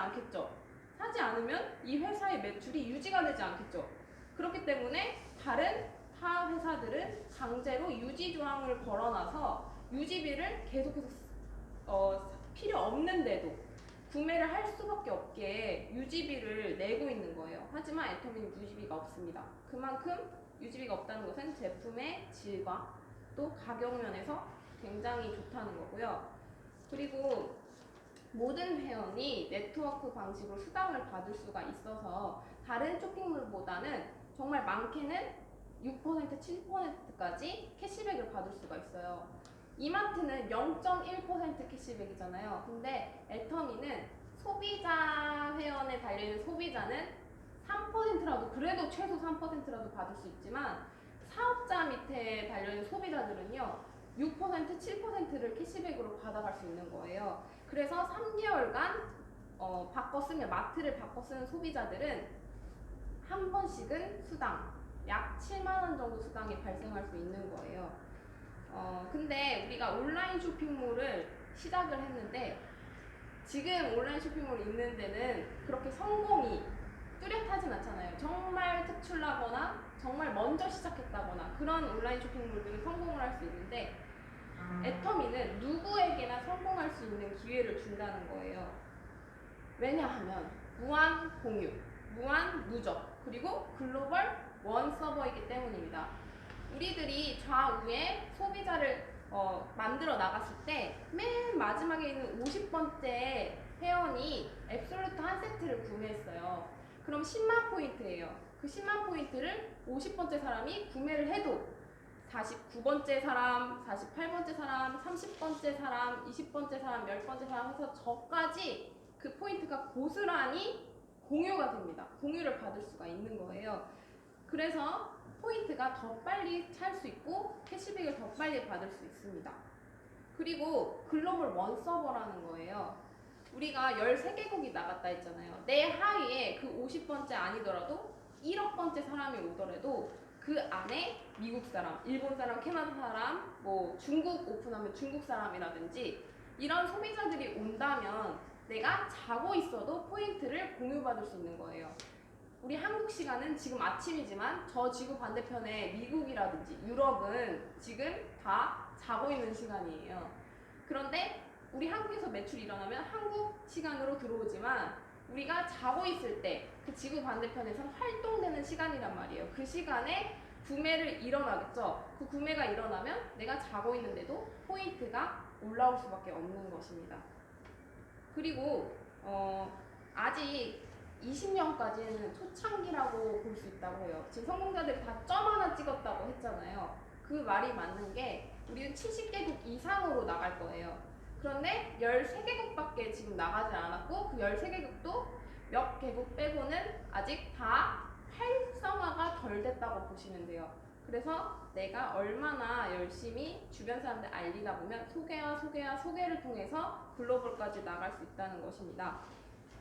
않겠죠. 사지 않으면 이 회사의 매출이 유지가 되지 않겠죠. 그렇기 때문에 다른 타 회사들은 강제로 유지 조항을 걸어놔서 유지비를 계속해서 필요 없는데도 구매를 할 수밖에 없게 유지비를 내고 있는 거예요. 하지만 애터미는 유지비가 없습니다. 그만큼 유지비가 없다는 것은 제품의 질과 또 가격 면에서 굉장히 좋다는 거고요. 그리고 모든 회원이 네트워크 방식으로 수당을 받을 수가 있어서 다른 쇼핑몰보다는 정말 많게는 6%, 7%까지 캐시백을 받을 수가 있어요. 이마트는 0.1% 캐시백이잖아요. 근데 애터미는 소비자 회원에 달려있는 소비자는 3%라도 그래도 최소 3%라도 받을 수 있지만 사업자 밑에 달려있는 소비자들은요 6%, 7%를 캐시백으로 받아갈 수 있는 거예요. 그래서 3개월간 바꿔 쓰면 마트를 바꿔 쓰는 소비자들은 한 번씩은 수당 약 7만 원 정도 수당이 발생할 수 있는 거예요. 근데 우리가 온라인 쇼핑몰을 시작을 했는데 지금 온라인 쇼핑몰이 있는 데는 그렇게 성공이 뚜렷하진 않잖아요. 정말 특출나거나 정말 먼저 시작했다거나 그런 온라인 쇼핑몰들은 성공을 할 수 있는데 애터미는 누구에게나 성공할 수 있는 기회를 준다는 거예요. 왜냐하면 무한 공유, 무한 누적, 그리고 글로벌 원 서버이기 때문입니다. 우리들이 좌우에 소비자를 만들어 나갔을 때 맨 마지막에 있는 50번째 회원이 앱솔루트 한 세트를 구매했어요. 그럼 10만 포인트예요. 그 10만 포인트를 50번째 사람이 구매를 해도 49번째 사람, 48번째 사람, 30번째 사람, 20번째 사람, 10번째 사람 해서 저까지 그 포인트가 고스란히 공유가 됩니다. 공유를 받을 수가 있는 거예요. 그래서 포인트가 더 빨리 찰 수 있고 캐시백을 더 빨리 받을 수 있습니다. 그리고 글로벌 원 서버라는 거예요. 우리가 13개국이 나갔다 했잖아요. 내 하위에 그 50번째 아니더라도 1억 번째 사람이 오더라도 그 안에 미국 사람, 일본 사람, 캐나다 사람, 뭐 중국 오픈하면 중국 사람이라든지 이런 소비자들이 온다면 내가 자고 있어도 포인트를 공유받을 수 있는 거예요. 우리 한국 시간은 지금 아침이지만 저 지구 반대편에 미국이라든지 유럽은 지금 다 자고 있는 시간이에요. 그런데 우리 한국에서 매출이 일어나면 한국 시간으로 들어오지만 우리가 자고 있을 때 그 지구 반대편에서 활동되는 시간이란 말이에요. 그 시간에 구매를 일어나겠죠. 그 구매가 일어나면 내가 자고 있는데도 포인트가 올라올 수밖에 없는 것입니다. 그리고 아직 20년까지는 초창기라고 볼 수 있다고 해요. 지금 성공자들이 다 점 하나 찍었다고 했잖아요. 그 말이 맞는 게 우리는 70개국 이상으로 나갈 거예요. 그런데 13개국밖에 지금 나가지 않았고 그 13개국도 몇 개국 빼고는 아직 다 활성화가 덜 됐다고 보시면 돼요. 그래서 내가 얼마나 열심히 주변 사람들 알리다 보면 소개를 통해서 글로벌까지 나갈 수 있다는 것입니다.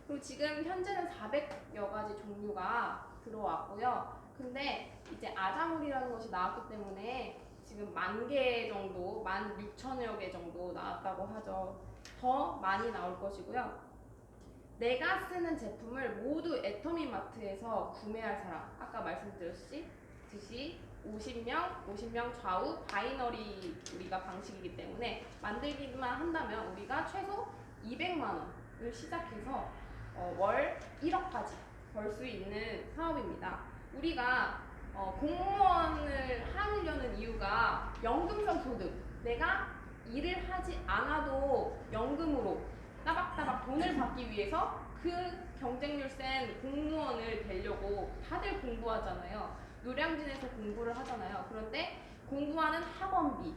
그리고 지금 현재는 400여 가지 종류가 들어왔고요. 근데 이제 아자몰이라는 것이 나왔기 때문에 지금 10,000개 정도, 16,000여 개 정도 나왔다고 하죠. 더 많이 나올 것이고요. 내가 쓰는 제품을 모두 애터미마트에서 구매할 사람, 아까 말씀드렸듯이 50명 좌우 바이너리 우리가 방식이기 때문에 만들기만 한다면 우리가 최소 200만 원을 시작해서 월 1억까지 벌 수 있는 사업입니다. 우리가 공무원을 하려는 이유가 연금성 소득, 내가 일을 하지 않아도 연금으로 따박따박 돈을 받기 위해서 그 경쟁률 센 공무원을 되려고 다들 공부하잖아요. 노량진에서 공부를 하잖아요. 그런데 공부하는 학원비,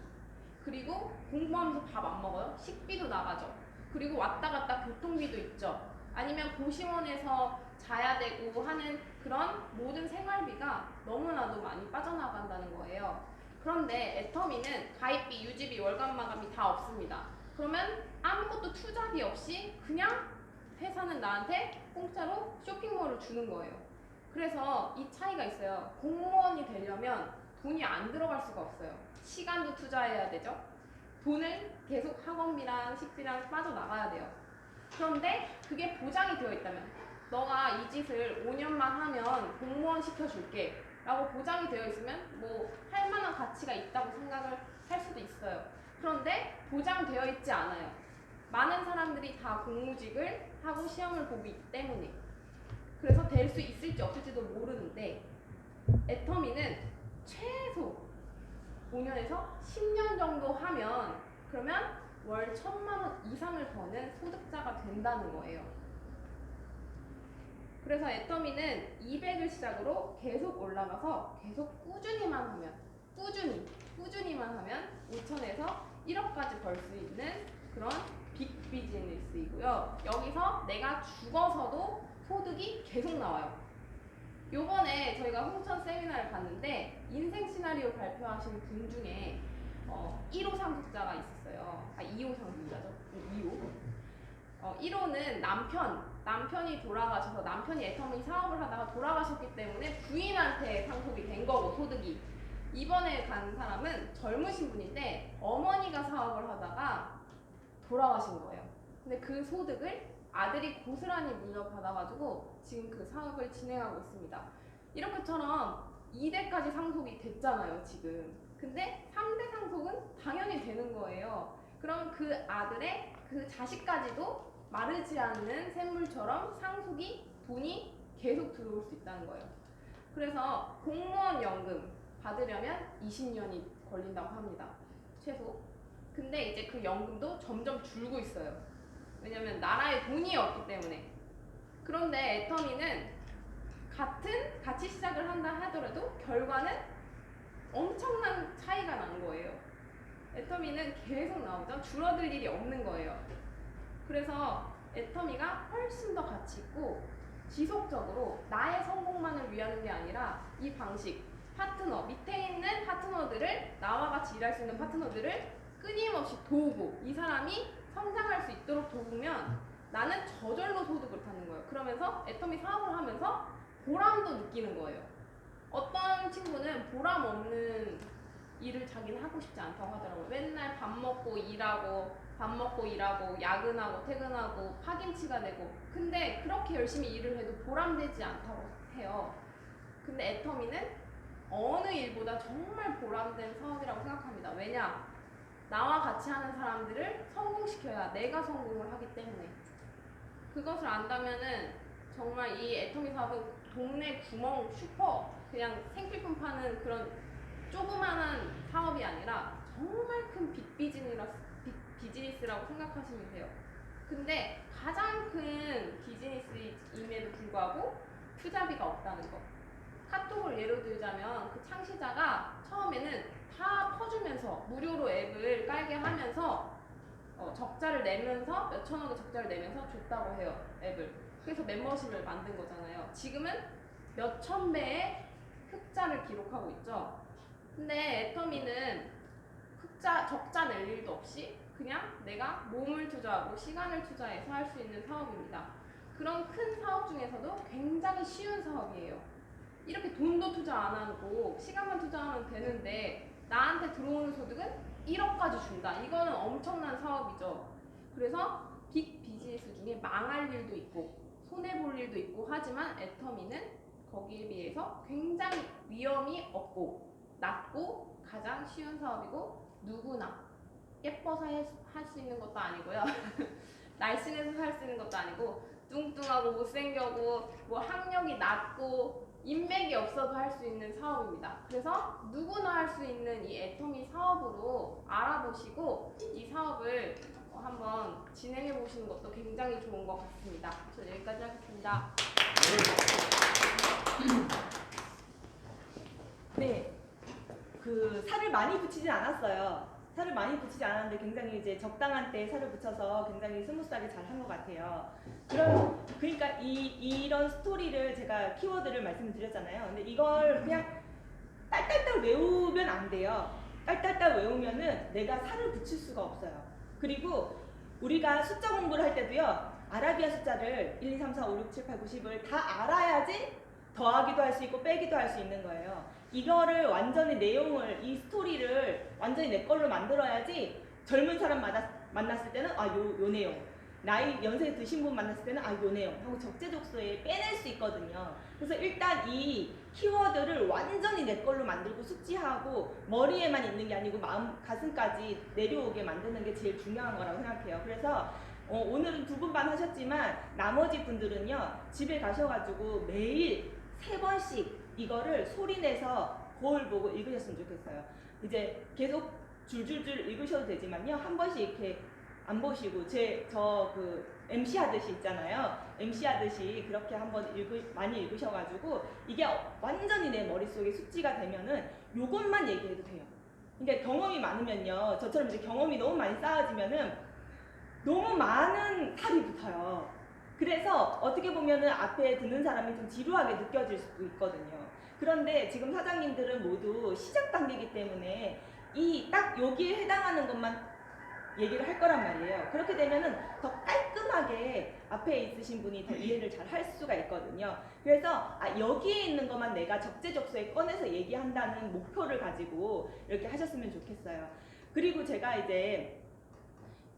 그리고 공부하면서 밥 안 먹어요. 식비도 나가죠. 그리고 왔다 갔다 교통비도 있죠. 아니면 고시원에서 자야 되고 하는 그런 모든 생활비가 너무나도 많이 빠져나간다는 거예요. 그런데 애터미는 가입비, 유지비, 월간 마감이 다 없습니다. 그러면 아무것도 투자비 없이 그냥 회사는 나한테 공짜로 쇼핑몰을 주는 거예요. 그래서 이 차이가 있어요. 공무원이 되려면 돈이 안 들어갈 수가 없어요. 시간도 투자해야 되죠. 돈을 계속 학원비랑 식비랑 빠져나가야 돼요. 그런데 그게 보장이 되어 있다면, 너가 이 짓을 5년만 하면 공무원 시켜줄게 라고 보장이 되어 있으면 뭐 할 만한 가치가 있다고 생각을 할 수도 있어요. 그런데 보장되어 있지 않아요. 많은 사람들이 다 공무직을 하고 시험을 보기 때문에. 그래서 될 수 있을지 없을지도 모르는데, 애터미는 최소 5년에서 10년 정도 하면 그러면 월 1,000만 원 이상을 버는 소득자가 된다는 거예요. 그래서 애터미는 200을 시작으로 계속 올라가서 계속 꾸준히만 하면 5천에서 1억까지 벌 수 있는 그런 빅 비즈니스이고요. 여기서 내가 죽어서도 소득이 계속 나와요. 요번에 저희가 홍천 세미나를 봤는데 인생 시나리오 발표하신 분 중에 1호 상속자가 있었어요. 2호 상속자죠. 2호. 1호는 남편이 돌아가셔서, 남편이 애터미 사업을 하다가 돌아가셨기 때문에 부인한테 상속이 된 거고, 소득이. 이번에 간 사람은 젊으신 분인데 어머니가 사업을 하다가 돌아가신 거예요. 근데 그 소득을 아들이 고스란히 물려받아가지고 지금 그 사업을 진행하고 있습니다. 이렇게처럼 2대까지 상속이 됐잖아요, 지금. 근데 3대 상속은 당연히 되는 거예요. 그럼 그 아들의 그 자식까지도 마르지 않는 샘물처럼 돈이 계속 들어올 수 있다는 거예요. 그래서 공무원 연금 받으려면 20년이 걸린다고 합니다, 최소. 근데 이제 그 연금도 점점 줄고 있어요. 왜냐면 나라에 돈이 없기 때문에. 그런데 애터미는 같이 시작을 한다 하더라도 결과는 엄청난 차이가 난 거예요. 애터미는 계속 나오죠. 줄어들 일이 없는 거예요. 그래서 애터미가 훨씬 더 가치 있고 지속적으로 나의 성공만을 위하는 게 아니라 이 방식, 밑에 있는 파트너들을, 나와 같이 일할 수 있는 파트너들을 끊임없이 도우고, 이 사람이 성장할 수 있도록 도우면 나는 저절로 소득을 타는 거예요. 그러면서 애터미 사업을 하면서 보람도 느끼는 거예요. 어떤 친구는 보람 없는 일을 자기는 하고 싶지 않다고 하더라고요. 맨날 밥 먹고 일하고, 야근하고, 퇴근하고, 파김치가 되고. 근데 그렇게 열심히 일을 해도 보람되지 않다고 해요. 근데 애터미는 어느 일보다 정말 보람된 사업이라고 생각합니다. 왜냐? 나와 같이 하는 사람들을 성공시켜야 내가 성공을 하기 때문에. 그것을 안다면은 정말 이 애터미 사업은 동네 구멍 슈퍼, 그냥 생필품 파는 그런 조그만한 사업이 아니라 정말 큰 빅 비즈니스라고 생각하시면 돼요. 근데 가장 큰 비즈니스임에도 불구하고 투자비가 없다는 거. 카톡을 예로 들자면 그 창시자가 처음에는 다 퍼주면서 무료로 앱을 깔게 하면서 적자를 내면서 몇천억의 적자를 내면서 줬다고 해요, 앱을. 그래서 멤버십을 만든 거잖아요. 지금은 몇천 배의 흑자를 기록하고 있죠. 근데 애터미는 적자 낼 일도 없이 그냥 내가 몸을 투자하고 시간을 투자해서 할 수 있는 사업입니다. 그런 큰 사업 중에서도 굉장히 쉬운 사업이에요. 이렇게 돈도 투자 안 하고 시간만 투자하면 되는데 나한테 들어오는 소득은 1억까지 준다. 이거는 엄청난 사업이죠. 그래서 빅 비즈니스 중에 망할 일도 있고 손해볼 일도 있고 하지만 애터미는 거기에 비해서 굉장히 위험이 없고 낮고 가장 쉬운 사업이고, 누구나 예뻐서 할 수 있는 것도 아니고요. 날씬해서 할 수 있는 것도 아니고, 뚱뚱하고 못생겨고 뭐 학력이 낮고 인맥이 없어도 할 수 있는 사업입니다. 그래서 누구나 할 수 있는 이 애터미 사업으로 알아보시고 이 사업을 한번 진행해 보시는 것도 굉장히 좋은 것 같습니다. 저 여기까지 하겠습니다. 네, 그 살을 많이 붙이진 않았어요. 살을 많이 붙이지 않았는데 굉장히 이제 적당한 때에 살을 붙여서 굉장히 스무스하게 잘 한 것 같아요. 그러니까 이런 스토리를 제가 키워드를 말씀을 드렸잖아요. 근데 이걸 그냥 딸딸딸 외우면 안 돼요. 딸딸딸 외우면은 내가 살을 붙일 수가 없어요. 그리고 우리가 숫자 공부를 할 때도요, 아라비아 숫자를 1, 2, 3, 4, 5, 6, 7, 8, 9, 10을 다 알아야지 더하기도 할 수 있고 빼기도 할 수 있는 거예요. 이거를 완전히 이 스토리를 완전히 내 걸로 만들어야지 젊은 사람 만났을 때는 요 내용, 나이 연세 드신 분 만났을 때는 아 요네요 하고 적재적소에 빼낼 수 있거든요. 그래서 일단 이 키워드를 완전히 내 걸로 만들고 숙지하고 머리에만 있는 게 아니고 마음 가슴까지 내려오게 만드는 게 제일 중요한 거라고 생각해요. 그래서 오늘은 2분반 하셨지만 나머지 분들은요 집에 가셔가지고 매일 3번씩 이거를 소리내서 거울 보고 읽으셨으면 좋겠어요. 이제 계속 줄줄줄 읽으셔도 되지만요 한 번씩 이렇게 안 보시고 저 그 MC 하듯이 있잖아요. MC 하듯이 그렇게 한번 많이 읽으셔가지고 이게 완전히 내 머릿속에 숙지가 되면은 요것만 얘기해도 돼요. 그러니까 경험이 많으면요 저처럼 이제 경험이 너무 많이 쌓아지면은 너무 많은 탈이 붙어요. 그래서 어떻게 보면은 앞에 듣는 사람이 좀 지루하게 느껴질 수도 있거든요. 그런데 지금 사장님들은 모두 시작 단계이기 때문에 이 딱 여기에 해당하는 것만 얘기를 할 거란 말이에요. 그렇게 되면은 더 깔끔하게 앞에 있으신 분이 더 이해를 잘 할 수가 있거든요. 그래서 여기에 있는 것만 내가 적재적소에 꺼내서 얘기한다는 목표를 가지고 이렇게 하셨으면 좋겠어요. 그리고 제가 이제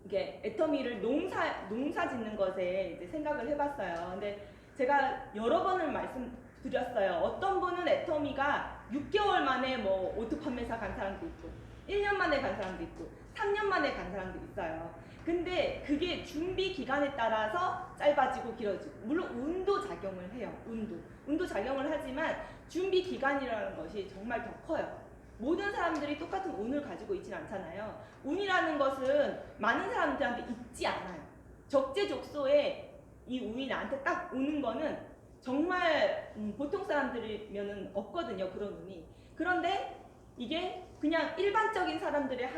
이게 애터미를 농사 짓는 것에 이제 생각을 해봤어요. 근데 제가 여러 번을 말씀드렸어요. 어떤 분은 애터미가 6개월 만에 뭐 오토 판매사 간 사람도 있고 1년 만에 간 사람도 있고 3년 만에 간 사람도 있어요. 근데 그게 준비 기간에 따라서 짧아지고 길어지고 물론 운도 작용을 해요. 운도 작용을 하지만 준비 기간이라는 것이 정말 더 커요. 모든 사람들이 똑같은 운을 가지고 있진 않잖아요. 운이라는 것은 많은 사람들한테 있지 않아요. 적재적소에 이 운이 나한테 딱 오는 거는 정말 보통 사람들이면은 없거든요. 그런 운이. 그런데 이게 그냥 일반적인 사람들의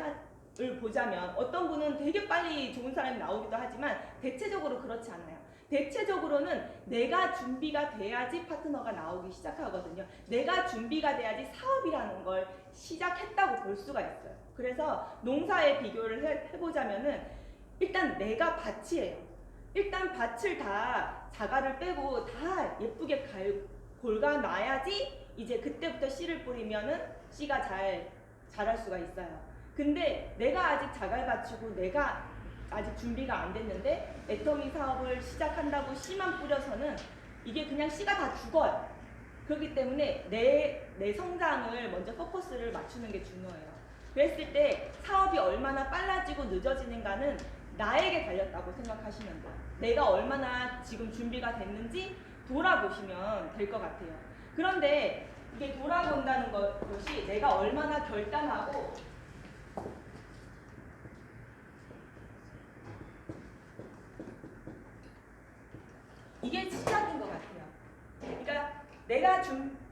을 보자면 어떤 분은 되게 빨리 좋은 사람이 나오기도 하지만 대체적으로 그렇지 않아요. 대체적으로는 내가 준비가 돼야지 파트너가 나오기 시작하거든요. 내가 준비가 돼야지 사업이라는 걸 시작했다고 볼 수가 있어요. 그래서 농사에 비교를 해보자면은 일단 내가 밭이에요. 일단 밭을 다 자갈을 빼고 다 예쁘게 골가놔야지 이제 그때부터 씨를 뿌리면은 씨가 잘 자랄 수가 있어요. 근데 내가 아직 자갈 받치고 내가 아직 준비가 안 됐는데 애터미 사업을 시작한다고 씨만 뿌려서는 이게 그냥 씨가 다 죽어요. 그렇기 때문에 내 성장을 먼저 포커스를 맞추는 게 중요해요. 그랬을 때 사업이 얼마나 빨라지고 늦어지는가는 나에게 달렸다고 생각하시면 돼요. 내가 얼마나 지금 준비가 됐는지 돌아보시면 될 것 같아요. 그런데 이게 돌아본다는 것이 내가 얼마나 결단하고 이게 시작인 것 같아요. 그러니까 내가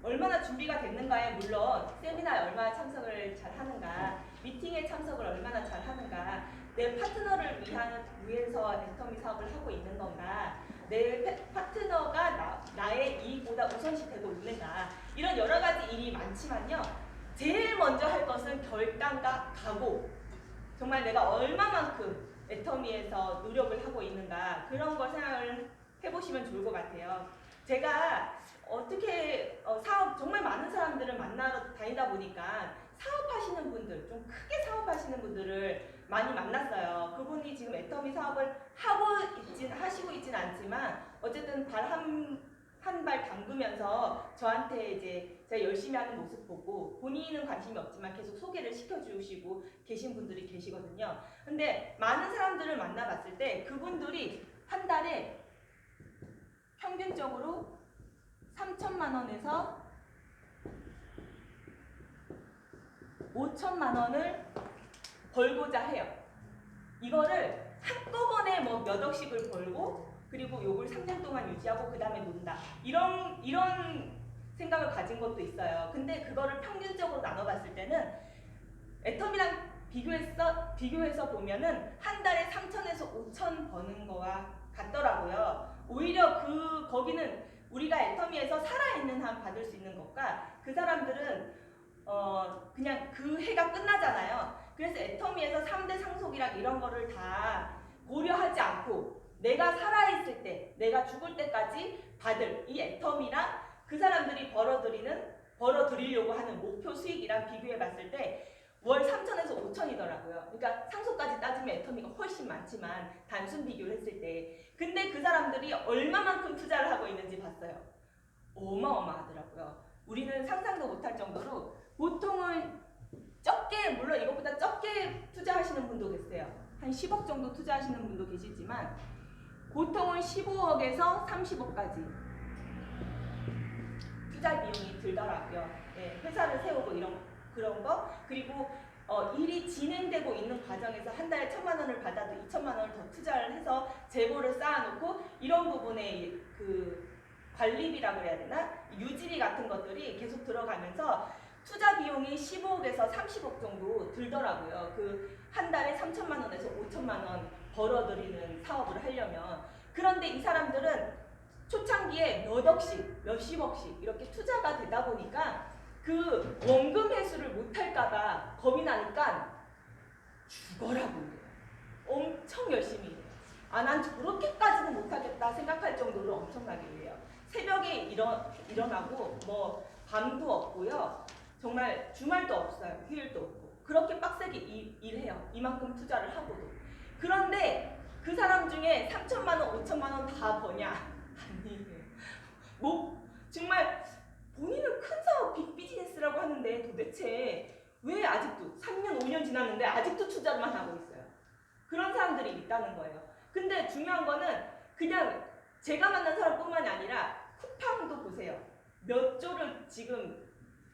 얼마나 준비가 됐는가에 물론 세미나에 얼마나 참석을 잘 하는가, 미팅에 참석을 얼마나 잘 하는가, 내 파트너를 위해서 애터미 사업을 하고 있는 건가, 내 파트너가 나의 이익보다 우선시 되고 있는가, 이런 여러 가지 일이 많지만요. 제일 먼저 할 것은 결단과 각오. 정말 내가 얼마만큼 애터미에서 노력을 하고 있는가, 그런 걸 생각을 해보시면 좋을 것 같아요. 제가 어떻게 사업 정말 많은 사람들을 만나러 다니다 보니까 사업하시는 분들, 좀 크게 사업하시는 분들을 많이 만났어요. 그분이 지금 애터미 사업을 하시고 있진 않지만 어쨌든 한 발 담그면서 저한테 이제 제가 열심히 하는 모습 보고 본인은 관심이 없지만 계속 소개를 시켜주시고 계신 분들이 계시거든요. 근데 많은 사람들을 만나봤을 때 그분들이 한 달에 평균적으로 3천만 원에서 5천만 원을 벌고자 해요. 이거를 한꺼번에 뭐 몇 억씩을 벌고 그리고 요걸 3년 동안 유지하고 그 다음에 논다. 이런 생각을 가진 것도 있어요. 근데 그거를 평균적으로 나눠봤을 때는 애터미랑 비교해서 보면은 한 달에 3천에서 5천 버는 거와 같더라고요. 오히려 거기는 우리가 애터미에서 살아있는 한 받을 수 있는 것과 그 사람들은 그냥 그 해가 끝나잖아요. 그래서 애터미에서 3대 상속이랑 이런 거를 다 고려하지 않고 내가 살아있을 때, 내가 죽을 때까지 받을 이 애터미랑 그 사람들이 벌어들이려고 하는 목표 수익이랑 비교해 봤을 때 월 3천에서 5천이더라고요. 그러니까 상속까지 따지면 애터미가 훨씬 많지만 단순 비교를 했을 때. 근데 그 사람들이 얼마만큼 투자를 하고 있는지 봤어요. 어마어마하더라고요. 우리는 상상도 못할 정도로 보통은 적게, 물론 이것보다 적게 투자하시는 분도 계세요. 한 10억 정도 투자하시는 분도 계시지만 보통은 15억에서 30억까지 투자 비용이 들더라고요. 네, 회사를 세우고 그런 거. 그리고 일이 진행되고 있는 과정에서 한 달에 1,000만 원을 받아도 2,000만 원을 더 투자를 해서 재고를 쌓아놓고 이런 부분에 그 관리비라고 해야 되나? 유지비 같은 것들이 계속 들어가면서 투자 비용이 15억에서 30억 정도 들더라고요. 그 한 달에 3,000만 원에서 5,000만 원 벌어들이는 사업을 하려면. 그런데 이 사람들은 초창기에 몇 억씩, 몇십억씩 이렇게 투자가 되다 보니까 그 원금 회수를 못할까봐 겁이 나니까 죽어라고 해요. 엄청 열심히 해요. 난 저렇게까지는 못하겠다 생각할 정도로 엄청나게 해요. 새벽에 일어나고 뭐 밤도 없고요. 정말 주말도 없어요. 휴일도 없고. 그렇게 빡세게 일해요. 이만큼 투자를 하고도. 그런데 그 사람 중에 3천만 원, 5천만 원 다 버냐? 아니에요. 뭐 정말 본인은 큰 사업, 빅비즈니스라고 하는데 도대체 왜 아직도 3년, 5년 지났는데 아직도 투자만 하고 있어요. 그런 사람들이 있다는 거예요. 근데 중요한 거는 그냥 제가 만난 사람뿐만이 아니라 쿠팡도 보세요. 몇 조를 지금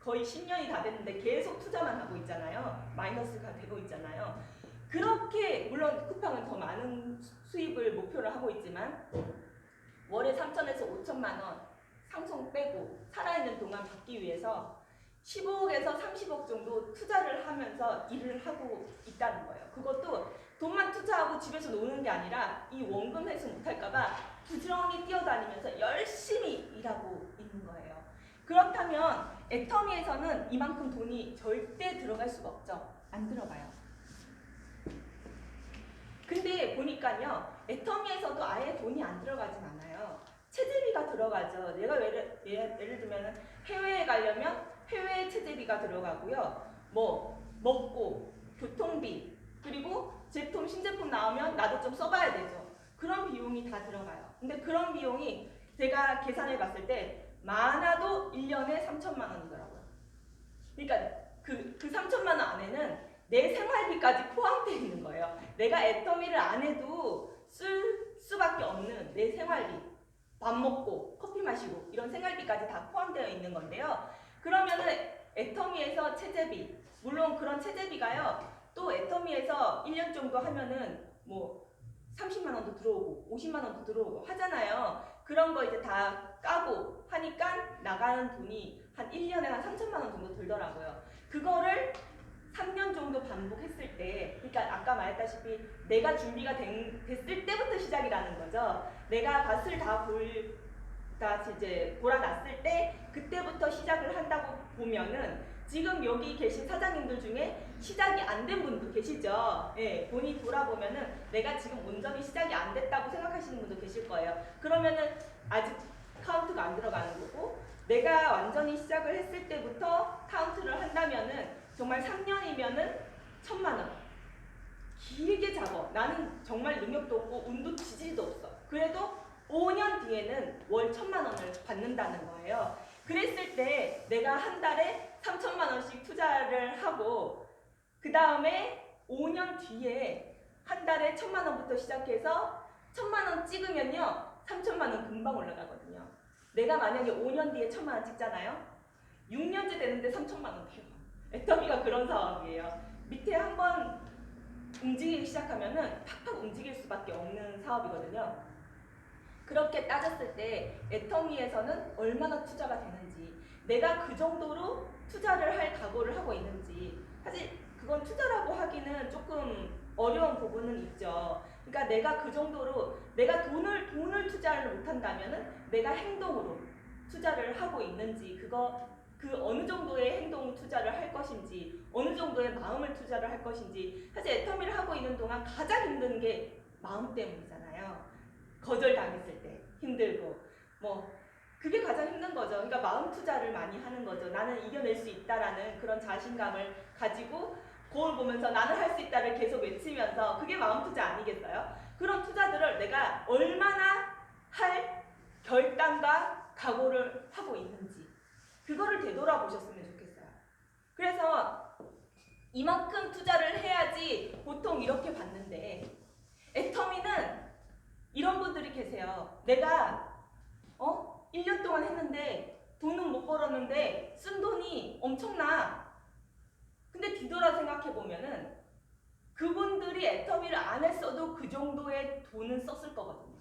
거의 10년이 다 됐는데 계속 투자만 하고 있잖아요. 마이너스가 되고 있잖아요. 그렇게 물론 쿠팡은 더 많은 수입을 목표로 하고 있지만 월에 3천에서 5천만 원 상속 빼고 살아있는 동안 받기 위해서 15억에서 30억 정도 투자를 하면서 일을 하고 있다는 거예요. 그것도 돈만 투자하고 집에서 노는 게 아니라 이 원금 회수 못할까봐 부지런히 뛰어다니면서 열심히 일하고 있는 거예요. 그렇다면 애터미에서는 이만큼 돈이 절대 들어갈 수가 없죠. 안 들어가요. 근데 보니까요, 애터미에서도 아예 돈이 안 들어가진 않아요. 체재비가 들어가죠. 내가 예를 들면 해외에 가려면 해외 체재비가 들어가고요. 뭐 먹고 교통비 그리고 제품 신제품 나오면 나도 좀 써봐야 되죠. 그런 비용이 다 들어가요. 근데 그런 비용이 제가 계산해 봤을 때 많아도 1년에 3천만 원이더라고요. 그러니까 그 3천만 원 안에는 내 생활비까지 포함되어 있는 거예요. 내가 애터미를 안 해도 쓸 수밖에 없는 내 생활비, 밥 먹고 커피 마시고 이런 생활비까지 다 포함되어 있는 건데요. 그러면은 애터미에서 체재비, 물론 그런 체재비가요. 또 애터미에서 1년 정도 하면은 뭐 30만 원도 들어오고 50만 원도 들어오고 하잖아요. 그런 거 이제 다 까고 하니까 나가는 돈이 한 1년에 한 3천만 원 정도 들더라고요. 그거를 3년 정도 반복했을 때, 그러니까 아까 말했다시피 내가 준비가 됐을 때부터 시작이라는 거죠. 내가 밭을 다 이제 골아놨을 때 그때부터 시작을 한다고 보면은 지금 여기 계신 사장님들 중에 시작이 안 된 분도 계시죠. 예, 본인 돌아보면은 내가 지금 온전히 시작이 안 됐다고 생각하시는 분도 계실 거예요. 그러면은 아직 카운트가 안 들어가는 거고, 내가 완전히 시작을 했을 때부터 카운트를 한다면은 정말 3년이면은 1,000만 원. 길게 잡아. 나는 정말 능력도 없고 운도 지지도 없어. 그래도 5년 뒤에는 월 1,000만 원을 받는다는 거예요. 그랬을 때 내가 한 달에 3천만 원씩 투자를 하고 그 다음에 5년 뒤에 한 달에 1,000만 원부터 시작해서 1,000만 원 찍으면요 3천만 원 금방 올라가거든요. 내가 만약에 5년 뒤에 1,000만 원 찍잖아요. 6년째 되는데 3천만 원 돼요. 애터미가 그런 사업이에요. 밑에 한번 움직이기 시작하면은 팍팍 움직일 수밖에 없는 사업이거든요. 그렇게 따졌을 때 애터미에서는 얼마나 투자가 되는지, 내가 그 정도로 투자를 할 각오를 하고 있는지, 사실 그건 투자라고 하기는 조금 어려운 부분은 있죠. 그러니까 내가 그 정도로 내가 돈을 투자를 못한다면은 내가 행동으로 투자를 하고 있는지, 그 어느 정도의 행동 투자를 할 것인지, 어느 정도의 마음을 투자를 할 것인지. 사실 애터미를 하고 있는 동안 가장 힘든 게 마음 때문이잖아요. 거절당했을 때 힘들고 뭐 그게 가장 힘든 거죠. 그러니까 마음 투자를 많이 하는 거죠. 나는 이겨낼 수 있다라는 그런 자신감을 가지고 거울 보면서 나는 할 수 있다를 계속 외치면서 그게 마음 투자 아니겠어요? 그런 투자들을 내가 얼마나 할 결단과 각오를 하고 있는지 그거를 되돌아보셨으면 좋겠어요. 그래서 이만큼 투자를 해야지 보통 이렇게 받는데 애터미는 이런 분들이 계세요. 내가 1년 동안 했는데 돈은 못 벌었는데 쓴 돈이 엄청나. 근데 뒤돌아 생각해 보면은 그분들이 애터미를 안 했어도 그 정도의 돈은 썼을 거거든요.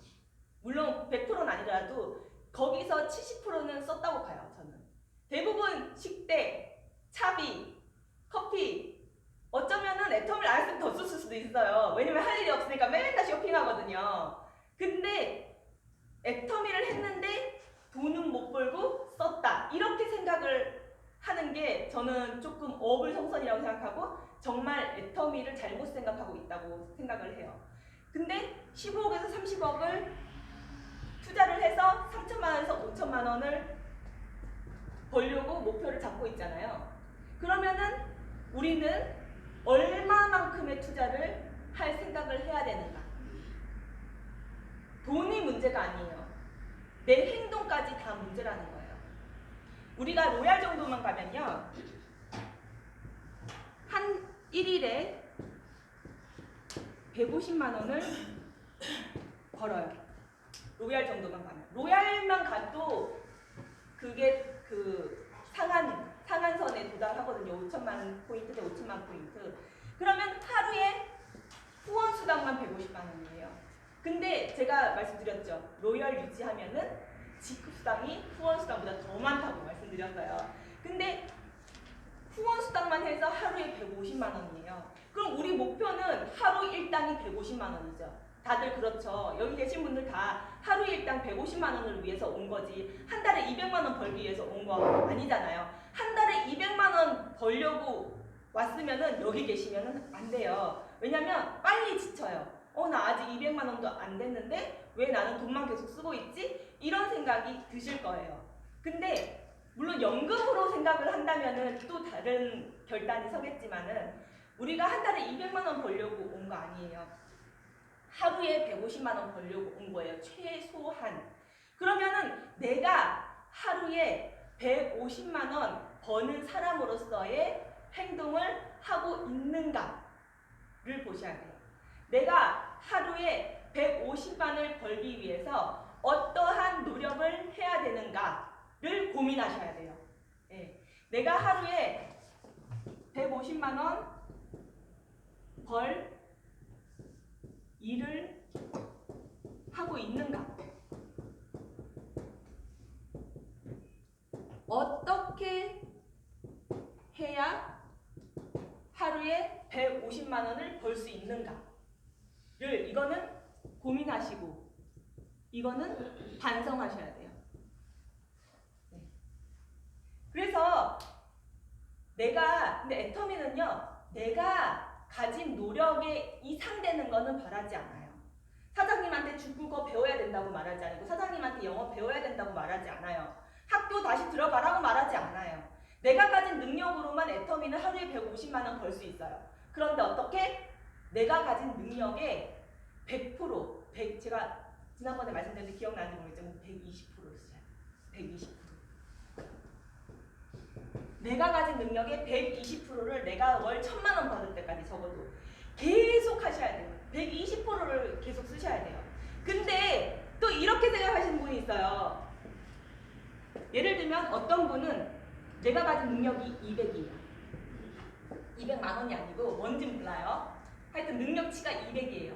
물론 100%는 아니더라도 거기서 70%는 썼다고 봐요. 저는 대부분 식대, 차비, 커피 어쩌면은 애터미를 안 했으면 더 썼을 수도 있어요. 왜냐면 할 일이 없으니까 맨날 쇼핑하거든요. 근데 애터미를 했는데 돈은 못 벌고 썼다. 이렇게 생각을 하는 게 저는 조금 어불성설이라고 생각하고 정말 애터미를 잘못 생각하고 있다고 생각을 해요. 근데 15억에서 30억을 투자를 해서 3천만 원에서 5천만 원을 벌려고 목표를 잡고 있잖아요. 그러면은 우리는 얼마만큼의 투자를 할 생각을 해야 되는가? 돈이 문제가 아니에요. 내 행동까지 다 문제라는 거예요. 우리가 로얄 정도만 가면요. 한 1일에 150만 원을 벌어요. 로얄 정도만 가면. 로얄만 가도 그게 그 상한선에 도달하거든요. 5천만 포인트 대 5천만 포인트. 그러면 하루에 후원 수당만 150만 원이에요. 근데 제가 말씀드렸죠. 로얄 유지하면은 지급 수당이 후원 수당보다 더 많다고 말씀드렸어요. 근데 후원 수당만 해서 하루에 150만 원이에요. 그럼 우리 목표는 하루 일당이 150만 원이죠. 다들 그렇죠. 여기 계신 분들 다 하루 일당 150만 원을 위해서 온 거지 한 달에 200만 원 벌기 위해서 온 거 아니잖아요. 한 달에 200만 원 벌려고 왔으면은 여기 계시면은 안 돼요. 왜냐면 빨리 지쳐요. 나 아직 200만 원도 안 됐는데 왜 나는 돈만 계속 쓰고 있지? 이런 생각이 드실 거예요. 근데 물론 연금으로 생각을 한다면은 또 다른 결단이 서겠지만은 우리가 한 달에 200만 원 벌려고 온 거 아니에요. 하루에 150만 원 벌려고 온 거예요. 최소한. 그러면은 내가 하루에 150만 원 버는 사람으로서의 행동을 하고 있는가를 보셔야 돼요. 내가 하루에 150만을 벌기 위해서 어떠한 노력을 해야 되는가를 고민하셔야 돼요. 예. 내가 하루에 150만 원 벌 일을 하고 있는가? 어떻게 해야 하루에 150만 원을 벌 수 있는가를 이거는 고민하시고 이거는 반성하셔야 돼요. 네. 그래서 근데 애터미는요, 내가 가진 노력에 이상되는 거는 바라지 않아요. 사장님한테 중국어 배워야 된다고 말하지 않고 사장님한테 영어 배워야 된다고 말하지 않아요. 학교 다시 들어가라고 말하지 않아요. 내가 가진 능력으로만 애터미는 하루에 150만 원 벌 수 있어요. 그런데 어떻게? 내가 가진 능력의 100%, 제가 지난번에 말씀드렸는데 기억나는지 모르겠지만 120%를 써요. 120%. 내가 가진 능력의 120%를 내가 월 1,000만 원 받을 때까지 적어도 계속 하셔야 돼요. 120%를 계속 쓰셔야 돼요. 근데 또 이렇게 생각하시는 분이 있어요. 예를 들면 어떤 분은 내가 가진 능력이 200이에요. 200만 원이 아니고 뭔지 몰라요. 하여튼 능력치가 200이에요.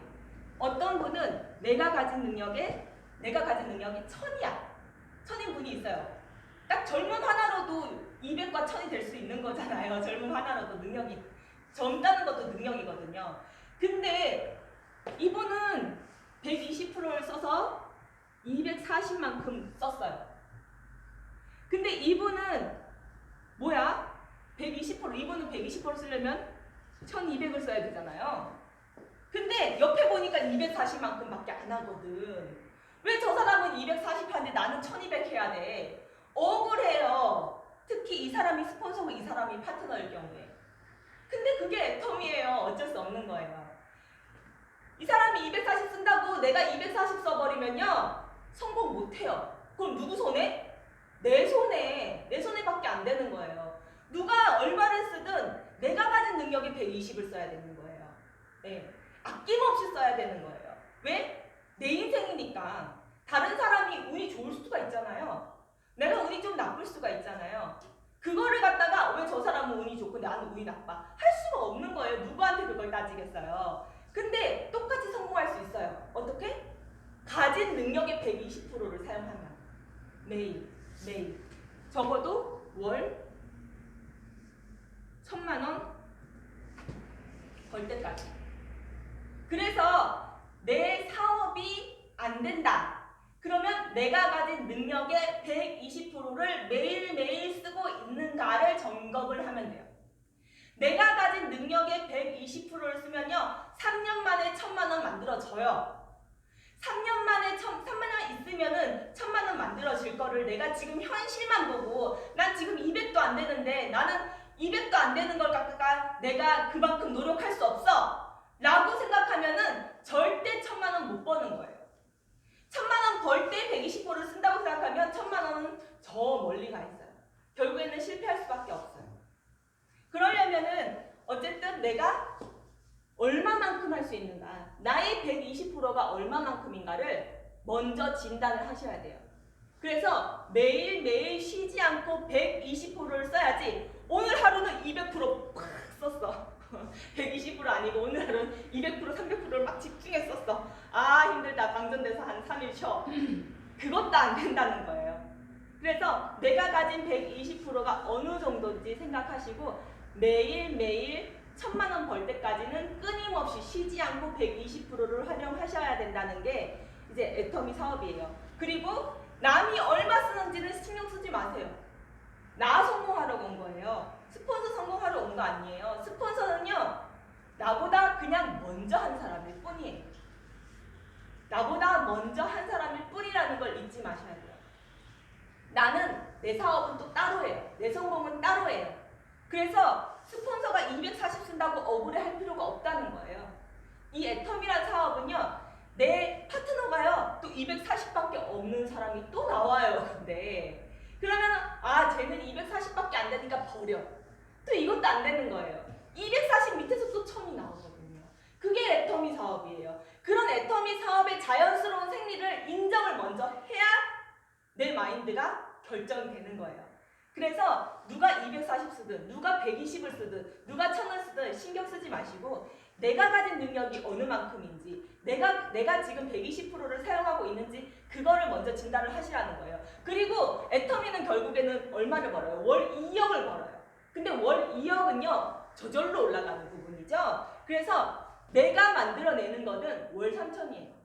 어떤 분은 내가 가진 능력이 1000이야. 1000인 분이 있어요. 딱 젊음 하나로도 200과 1000이 될 수 있는 거잖아요. 젊음 하나로도 능력이. 젊다는 것도 능력이거든요. 근데 이분은 120%를 써서 240만큼 썼어요. 근데 이분은 뭐야? 120%, 이분은 120% 쓰려면 1200을 써야 되잖아요. 근데 옆에 보니까 240만큼 밖에 안 하거든. 왜 저 사람은 240 하는데 나는 1200 해야 돼? 억울해요. 특히 이 사람이 스폰서고 이 사람이 파트너일 경우에. 근데 그게 애텀이에요. 어쩔 수 없는 거예요. 이 사람이 240 쓴다고 내가 240 써버리면요. 성공 못해요. 그럼 누구 손에? 내 손에. 내 손에밖에 안 되는 거예요. 누가 얼마를 쓰든 내가 가진 능력의 120을 써야 되는 거예요. 네. 아낌없이 써야 되는 거예요. 왜? 내 인생이니까. 다른 사람이 운이 좋을 수가 있잖아요. 내가 운이 좀 나쁠 수가 있잖아요. 그거를 갖다가 왜 저 사람은 운이 좋고 나는 운이 나빠? 할 수가 없는 거예요. 누구한테 그걸 따지겠어요. 근데 똑같이 성공할 수 있어요. 어떻게? 가진 능력의 120%를 사용하면 매일 적어도 월 1,000만 원 벌 때까지. 그래서 내 사업이 안 된다. 그러면 내가 가진 능력의 120%를 매일매일 쓰고 있는가를 점검을 하면 돼요. 내가 가진 능력의 120%를 쓰면요. 3년 만에 1,000만 원 만들어져요. 3년 만에 3만 원 있으면은 1,000만 원 만들어질 거를 내가 지금 현실만 보고 난 지금 200도 안 되는데 나는 200도 안 되는 걸 갖다가 내가 그만큼 노력할 수 없어 라고 생각하면은 절대 1,000만 원 못 버는 거예요. 1,000만 원 벌 때 120%를 쓴다고 생각하면 1,000만 원은 저 멀리 가 있어요. 결국에는 실패할 수밖에 없어요. 그러려면은 어쨌든 내가 얼마만큼 할 수 있는가, 나의 120%가 얼마만큼인가를 먼저 진단을 하셔야 돼요. 그래서 매일매일 쉬지 않고 120%를 써야지. 오늘 하루는 200%팍 썼어. 120% 아니고 오늘 하루는 200%, 300%를 막 집중해 썼어. 아 힘들다. 방전돼서 한 3일 쉬어. 그것도 안 된다는 거예요. 그래서 내가 가진 120%가 어느 정도인지 생각하시고 매일매일 1,000만 원 벌 때까지는 끊임없이 쉬지 않고 120%를 활용하셔야 된다는 게 이제 애터미 사업이에요. 그리고 남이 얼마 쓰는지는 신경 쓰지 마세요. 나 성공하러 온 거예요. 스폰서 성공하러 온 거 아니에요. 스폰서는요. 나보다 그냥 먼저 한 사람일 뿐이에요. 나보다 먼저 한 사람일 뿐이라는 걸 잊지 마셔야 돼요. 나는 내 사업은 또 따로 해요. 내 성공은 따로 해요. 그래서 스폰서가 240 쓴다고 억울해할 필요가 없다는 거예요. 이 애텀이란 사업은요. 내 파트너가요. 또 240밖에 없는 사람이 또 나와요. 근데 그러면 아 쟤는 240밖에 안 되니까 버려. 또 이것도 안 되는 거예요. 240 밑에서 또 1000이 나오거든요. 그게 애터미 사업이에요. 그런 애터미 사업의 자연스러운 생리를 인정을 먼저 해야 내 마인드가 결정이 되는 거예요. 그래서 누가 240 쓰든 누가 120을 쓰든 누가 1000을 쓰든 신경 쓰지 마시고 내가 가진 능력이 어느 만큼인지 내가 지금 120%를 사용하고 있는지 그거를 먼저 진단을 하시라는 거예요. 그리고 애터미는 결국에는 얼마를 벌어요? 월 2억을 벌어요. 근데 월 2억은요 저절로 올라가는 부분이죠. 그래서 내가 만들어내는 거는 월 3천이에요.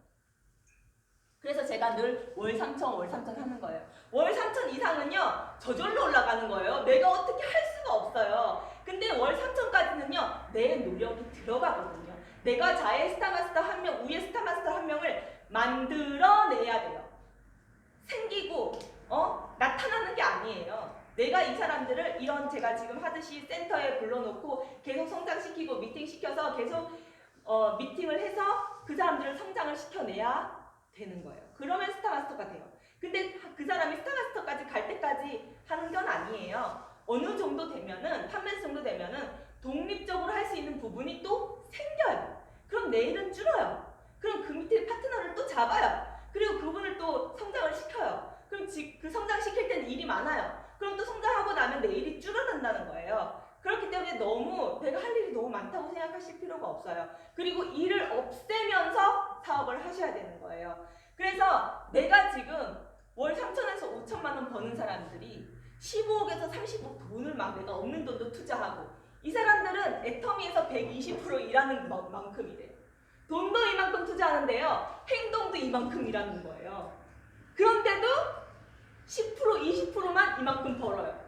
그래서 제가 늘 월 3천, 월 3천 하는 거예요. 월 3천 이상은요, 저절로 올라가는 거예요. 내가 어떻게 할 수가 없어요. 근데 월 3천까지는요, 내 노력이 들어가거든요. 내가 자의 스타마스터 한 명, 위에 스타마스터 한 명을 만들어내야 돼요. 생기고, 나타나는 게 아니에요. 내가 이 사람들을 이런 제가 지금 하듯이 센터에 불러놓고 계속 성장시키고 미팅시켜서 계속 미팅을 해서 그 사람들을 성장을 시켜내야 되는 거예요. 그러면 스타마스터가 돼요. 근데 그 사람이 스타마스터까지 갈 때까지 하는 건 아니에요. 어느 정도 되면은 판매수 정도 되면은 독립적으로 할 수 있는 부분이 또 생겨요. 그럼 내 일은 줄어요. 그럼 그 밑에 파트너를 또 잡아요. 그리고 그분을 또 성장을 시켜요. 그럼 그 성장시킬 때는 일이 많아요. 그럼 또 성장하고 나면 내 일이 줄어든다는 거예요. 그렇기 때문에 너무 내가 할 일이 너무 많다고 생각하실 필요가 없어요. 그리고 일을 없애면서 사업을 하셔야 되는 거예요. 그래서 내가 지금 월 3천에서 5천만 원 버는 사람들이 15억에서 30억 돈을 막 내가 없는 돈도 투자하고 이 사람들은 애터미에서 120% 일하는 만큼이래요. 돈도 이만큼 투자하는데요. 행동도 이만큼 일하는 거예요. 그런데도 10%, 20%만 이만큼 벌어요.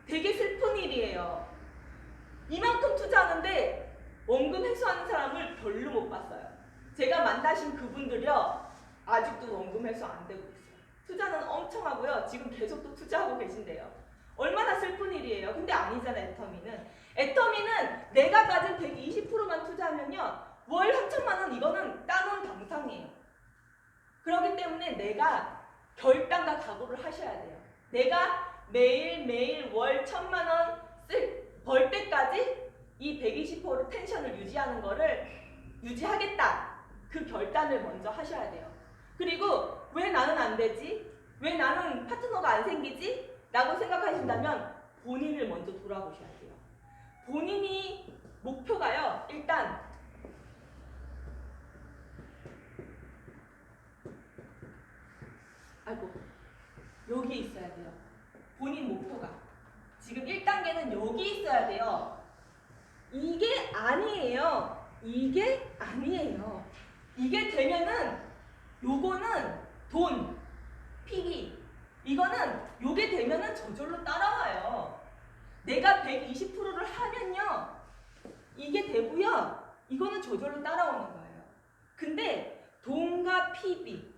되게 슬픈 일이에요. 이만큼 투자하는데 원금 회수하는 사람을 별로 못 봤어요. 제가 만나신 그분들이요. 아직도 원금 회수 안 되고 있어요. 투자는 엄청 하고요. 지금 계속 또 투자하고 계신데요. 얼마나 슬픈 일이에요. 근데 아니잖아요. 애터미는. 애터미는 내가 가진 120%만 투자하면요. 월 3천만 원 이거는 따놓은 당상이에요. 그렇기 때문에 내가 결단과 각오를 하셔야 돼요. 내가 매일매일 월 1,000만 원 벌 때까지 이 120% 텐션을 유지하는 거를 유지하겠다. 그 결단을 먼저 하셔야 돼요. 그리고 왜 나는 안 되지? 왜 나는 파트너가 안 생기지? 라고 생각하신다면 본인을 먼저 돌아보셔야 돼요. 본인이 목표가요. 일단 여기에 있어야 돼요. 본인 목표가. 지금 1단계는 여기 있어야 돼요. 이게 아니에요. 이게 아니에요. 이게 되면은 요거는 돈, PB 이거는 요게 되면은 저절로 따라와요. 내가 120%를 하면요. 이게 되고요. 이거는 저절로 따라오는 거예요. 근데 돈과 PB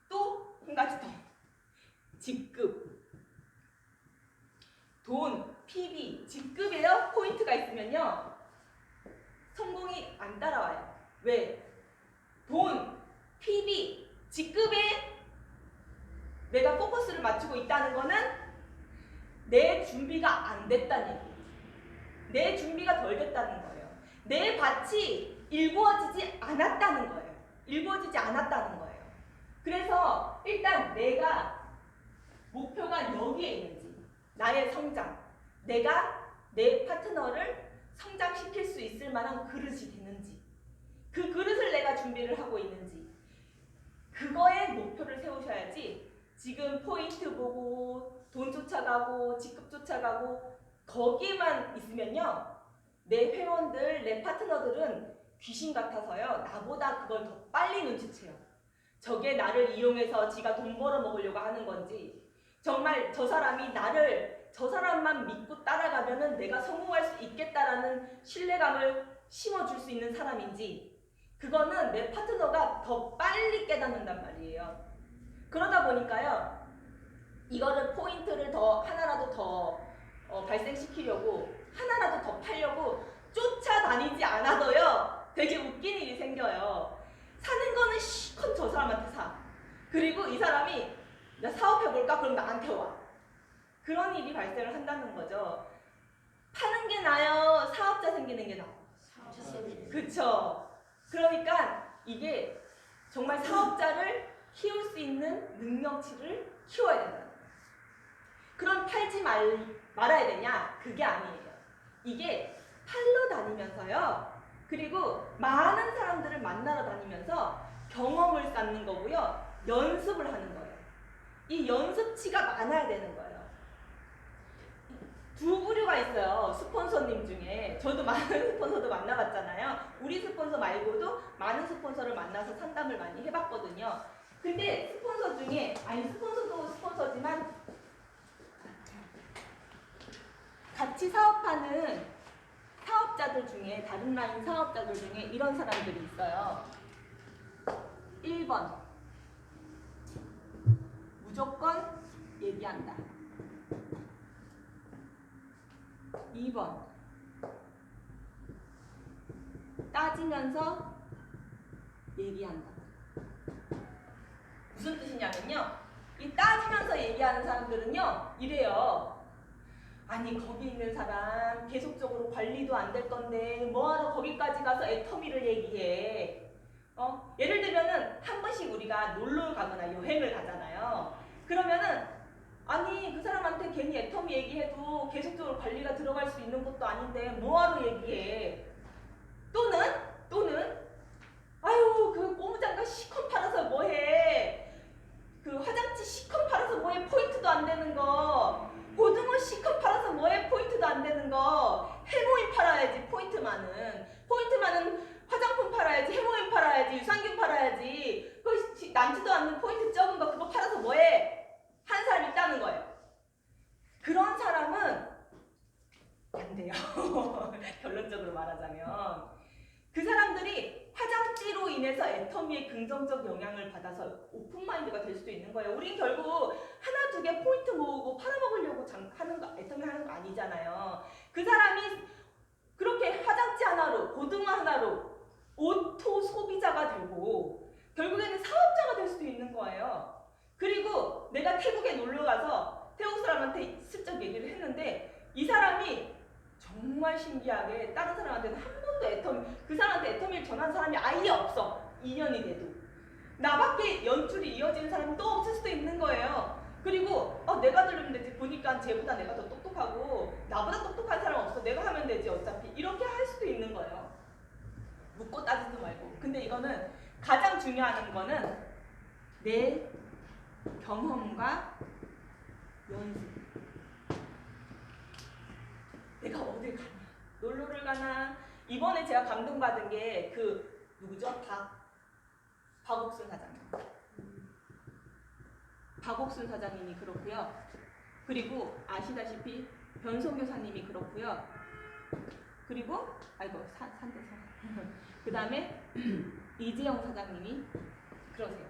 또 한 가지 더. 직급. 돈, PB, 직급에요. 포인트가 있으면요. 성공이 안 따라와요. 왜? 돈, PB, 직급에 내가 포커스를 맞추고 있다는 거는 내 준비가 안 됐다는 얘기예요. 내 준비가 덜 됐다는 거예요. 내 밭이 일구어지지 않았다는 거예요. 일구어지지 않았다는 거예요. 그래서 일단 내가 목표가 여기에 있는지, 나의 성장, 내가 내 파트너를 성장시킬 수 있을 만한 그릇이 되는지, 그 그릇을 내가 준비를 하고 있는지, 그거에 목표를 세우셔야지 지금 포인트 보고 돈 쫓아가고 직급 쫓아가고 거기만 있으면요. 내 회원들, 내 파트너들은 귀신 같아서요. 나보다 그걸 더 빨리 눈치채요. 저게 나를 이용해서 지가 돈 벌어 먹으려고 하는 건지, 정말 저 사람이 저 사람만 믿고 따라가면은 내가 성공할 수 있겠다라는 신뢰감을 심어줄 수 있는 사람인지, 그거는 내 파트너가 더 빨리 깨닫는단 말이에요. 그러다 보니까요, 이거를 포인트를 더 하나라도 더 발생시키려고, 하나라도 더 팔려고 쫓아다니지 않아도요, 되게 웃긴 일이 생겨요. 사는 거는 실컷 저 사람한테 사. 그리고 이 사람이 나 사업해볼까? 그럼 나한테 와. 그런 일이 발생을 한다는 거죠. 파는 게 나아요? 사업자 생기는 게 나아요? 그쵸? 그러니까 이게 정말 사업자를 키울 수 있는 능력치를 키워야 된다는 거예요. 그럼 팔지 말아야 되냐? 그게 아니에요. 이게 팔러 다니면서요. 그리고 많은 사람들을 만나러 다니면서 경험을 쌓는 거고요. 연습을 하는 거예요. 이 연습치가 많아야 되는 거예요. 두 부류가 있어요. 스폰서님 중에. 저도 많은 스폰서도 만나봤잖아요. 우리 스폰서 말고도 많은 스폰서를 만나서 상담을 많이 해봤거든요. 근데 스폰서 중에, 스폰서도 스폰서지만 같이 사업하는 사업자들 중에, 다른 라인 사업자들 중에 이런 사람들이 있어요. 1번, 무조건 얘기한다. 2번, 따지면서 얘기한다. 무슨 뜻이냐면요, 이 따지면서 얘기하는 사람들은요, 이래요. 아니, 거기 있는 사람 계속적으로 관리도 안 될 건데 뭐하러 거기까지 가서 애터미를 얘기해. 예를 들면은 한 번씩 우리가 놀러 가거나 여행을 가잖아요. 그러면은 아니, 그 사람한테 괜히 애터미 얘기해도 계속적으로 관리가 들어갈 수 있는 것도 아닌데 뭐하러 얘기해. 또는 아유, 그 고무장갑 시컷 팔아서 뭐해. 그 화장지 시컷 팔아서 뭐해. 포인트도 안 되는 거. 고등어 시컷 팔아서 뭐해. 포인트도 안 되는 거. 해모임 팔아야지. 포인트 많은 화장품 팔아야지. 해모임 팔아야지. 유산균 팔아야지. 그 남지도 않는 포인트 적은 거 그거 팔아서 뭐해. 한 사람 있다는 거예요. 그런 사람은 안 돼요. 결론적으로 말하자면 그 사람들이 화장지로 인해서 애터미의 긍정적 영향을 받아서 오픈마인드가 될 수도 있는 거예요. 우린 결국 하나 두 개 포인트 모으고 팔아먹으려고 애터미 하는 거 아니잖아요. 그 사람이 태국에 놀러 가서 태국 사람한테 슬쩍 얘기를 했는데 이 사람이 정말 신기하게 다른 사람한테는 한 번도 그 사람한테 애터미를 전한 사람이 아예 없어. 2년이 돼도. 나밖에 연출이 이어지는 사람이 또 없을 수도 있는 거예요. 그리고 내가 들으면 되지. 보니까 쟤보다 내가 더 똑똑하고 나보다 똑똑한 사람 없어. 내가 하면 되지 어차피. 이렇게 할 수도 있는 거예요. 묻고 따지지 말고. 근데 이거는 가장 중요한 거는 내 경험과 연습. 내가 어딜 가나, 놀러를 가나. 이번에 제가 감동받은 게 누구죠? 박옥순 사장님. 박옥순 사장님이 그렇고요. 그리고 아시다시피 변성 교사님이 그렇고요. 그리고 산대사. 그 다음에 이재영 사장님이 그러세요.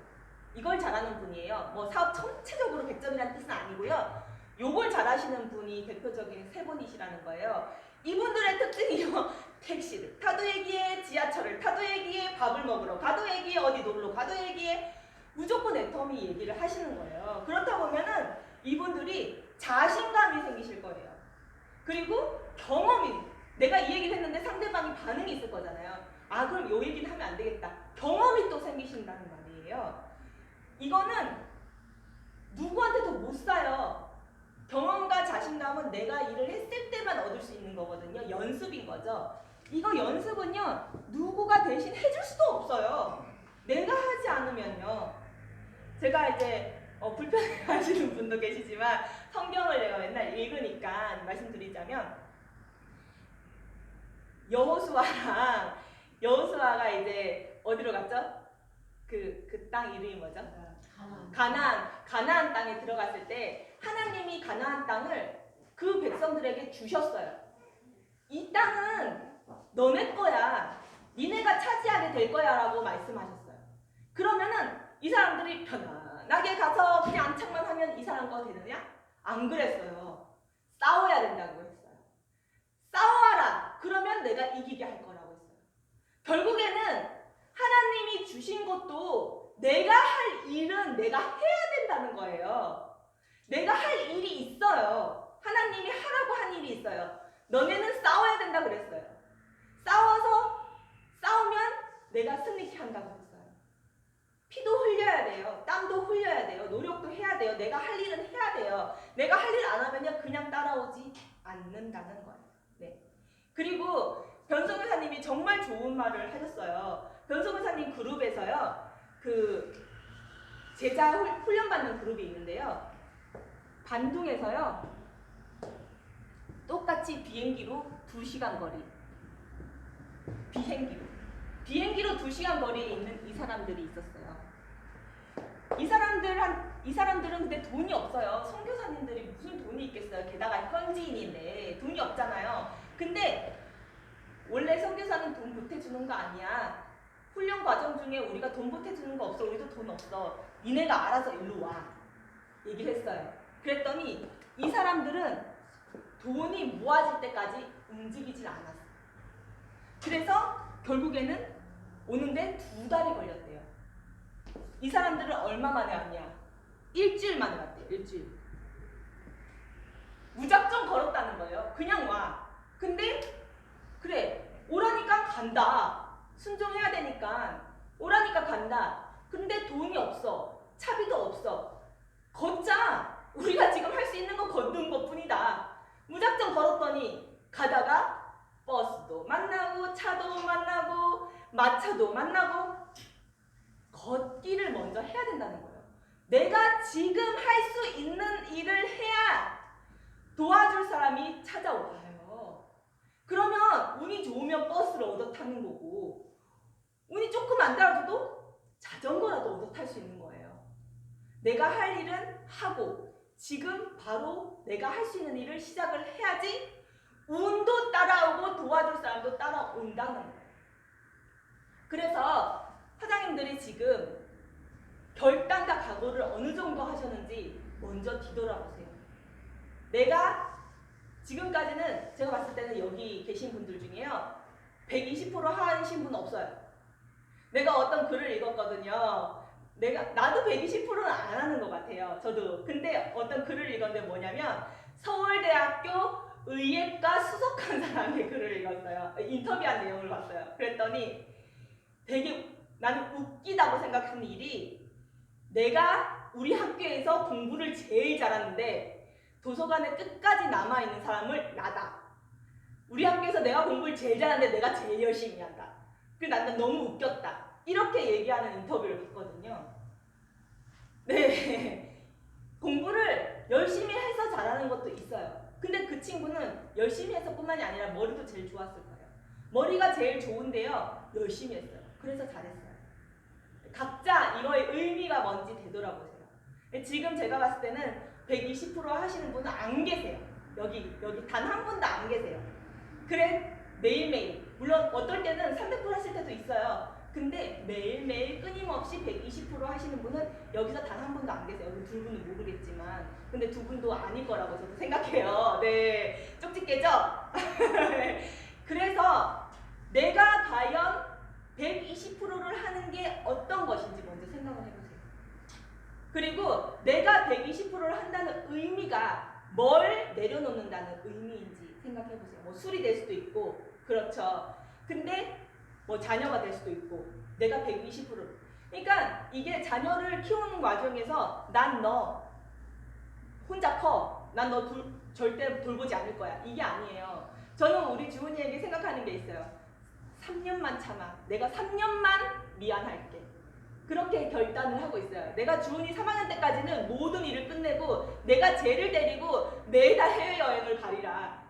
이걸 잘하는 분이에요. 뭐 사업 전체적으로 100점이라는 뜻은 아니고요. 요걸 잘하시는 분이 대표적인 세 분이시라는 거예요. 이분들의 특징이요. 택시를 타도 얘기해, 지하철을 타도 얘기해, 밥을 먹으러 가도 얘기해, 어디 놀러 가도 얘기해. 무조건 애터미 얘기를 하시는 거예요. 그렇다 보면은 이분들이 자신감이 생기실 거예요. 그리고 경험이, 내가 이 얘기를 했는데 상대방이 반응이 있을 거잖아요. 그럼 요 얘기는 하면 안 되겠다. 경험이 또 생기신다는 말이에요. 이거는 누구한테도 못 사요. 경험과 자신감은 내가 일을 했을 때만 얻을 수 있는 거거든요. 연습인 거죠. 이거 연습은요, 누구가 대신 해줄 수도 없어요. 내가 하지 않으면요. 제가 이제 불편해 하시는 분도 계시지만 성경을 내가 맨날 읽으니까 말씀드리자면, 여호수아가 이제 어디로 갔죠? 그 땅 이름이 뭐죠? 가나안 땅에 들어갔을 때 하나님이 가나안 땅을 그 백성들에게 주셨어요. 이 땅은 너네 거야. 니네가 차지하게 될 거야 라고 말씀하셨어요. 그러면은 이 사람들이 편안하게 가서 그냥 안착만 하면 이 사람 거 되느냐? 안 그랬어요. 싸워야 된다고 했어요. 싸워라. 그러면 내가 이기게 할 거라고 했어요. 결국에는 하나님이 주신 것도 내가 할 일은 내가 해야 된다는 거예요. 내가 할 일이 있어요. 하나님이 하라고 한 일이 있어요. 너네는 싸워야 된다 그랬어요. 싸우면 내가 승리케 한다고 했어요. 피도 흘려야 돼요. 땀도 흘려야 돼요. 노력도 해야 돼요. 내가 할 일은 해야 돼요. 내가 할 일 안 하면요, 그냥 따라오지 않는다는 거예요. 네. 그리고 변성교사님이 정말 좋은 말을 하셨어요. 변성교사님 그룹에서요, 제자 훈련받는 그룹이 있는데요. 반둥에서요, 똑같이 비행기로 2시간 거리. 비행기로 2시간 거리에 있는 이 사람들이 있었어요. 이 사람들은 근데 돈이 없어요. 선교사님들이 무슨 돈이 있겠어요. 게다가 현지인인데 돈이 없잖아요. 근데 원래 선교사는 돈 보태주는 거 아니야. 훈련 과정 중에 우리가 돈 보태주는 거 없어. 우리도 돈 없어. 니네가 알아서 일로 와. 얘기를 했어요. 그랬더니 이 사람들은 돈이 모아질 때까지 움직이질 않았어. 그래서 결국에는 오는데 2달이 걸렸대요. 이 사람들은 얼마 만에 왔냐? 일주일 만에 왔대요. 일주일. 무작정 걸었다는 거예요. 그냥 와. 근데 그래, 오라니까 간다. 순종해야 되니까 오라니까 간다. 근데 돈이 없어. 차비도 없어. 걷자. 우리가 지금 할 수 있는 건 걷는 것뿐이다. 무작정 걸었더니 가다가 버스도 만나고 차도 만나고 마차도 만나고 걷기를 먼저 해야 된다는 거예요. 내가 지금 할 수 있는 일을 해야 도와줄 사람이 찾아와요. 그러면 운이 좋으면 버스를 얻어 타는 거고, 운이 조금 안 따라줘도 자전거라도 얻어 탈 수 있는 거예요. 내가 할 일은 하고 지금 바로 내가 할 수 있는 일을 시작을 해야지 운도 따라오고 도와줄 사람도 따라온다는 거예요. 그래서 사장님들이 지금 결단과 각오를 어느 정도 하셨는지 먼저 뒤돌아보세요. 내가 지금까지는 제가 봤을 때는 여기 계신 분들 중에요, 120% 하신 분 없어요. 내가 어떤 글을 읽었거든요. 나도 120%는 안 하는 것 같아요. 저도. 근데 어떤 글을 읽었는데 뭐냐면 서울대학교 의예과 수석한 사람의 글을 읽었어요. 인터뷰한 내용을 봤어요. 그랬더니 되게 나는 웃기다고 생각한 일이 내가 우리 학교에서 공부를 제일 잘하는데 도서관에 끝까지 남아있는 사람을 나다. 우리 학교에서 내가 공부를 제일 잘하는데 내가 제일 열심히 한다. 그래서 나는 너무 웃겼다. 이렇게 얘기하는 인터뷰를 봤거든요. 네. 공부를 열심히 해서 잘하는 것도 있어요. 근데 그 친구는 열심히 해서 뿐만이 아니라 머리도 제일 좋았을 거예요. 머리가 제일 좋은데요. 열심히 했어요. 그래서 잘했어요. 각자 이거의 의미가 뭔지 되돌아보세요. 지금 제가 봤을 때는 120% 하시는 분은 안 계세요. 여기 단 한 분도 안 계세요. 그래 매일매일 물론 어떨 때는 300% 하실 때도 있어요. 근데 매일매일 끊임없이 120% 하시는 분은 여기서 단 한 분도 안 계세요. 여기 두 분은 모르겠지만 근데 두 분도 아닐 거라고 저도 생각해요. 네, 쪽집게죠? 그래서 내가 과연 120%를 하는 게 어떤 것인지 먼저 생각을 해보세요. 그리고 내가 120%를 한다는 의미가 뭘 내려놓는다는 의미인지 생각해보세요. 뭐 술이 될 수도 있고 그렇죠. 근데 뭐 자녀가 될 수도 있고 내가 120%. 그러니까 이게 자녀를 키우는 과정에서 난 너 혼자 커. 난 너 절대 돌보지 않을 거야. 이게 아니에요. 저는 우리 주은이에게 생각하는 게 있어요. 3년만 참아. 내가 3년만 미안할게. 그렇게 결단을 하고 있어요. 내가 주은이 3학년 때까지는 모든 일을 끝내고 내가 쟤를 데리고 매달 해외여행을 가리라.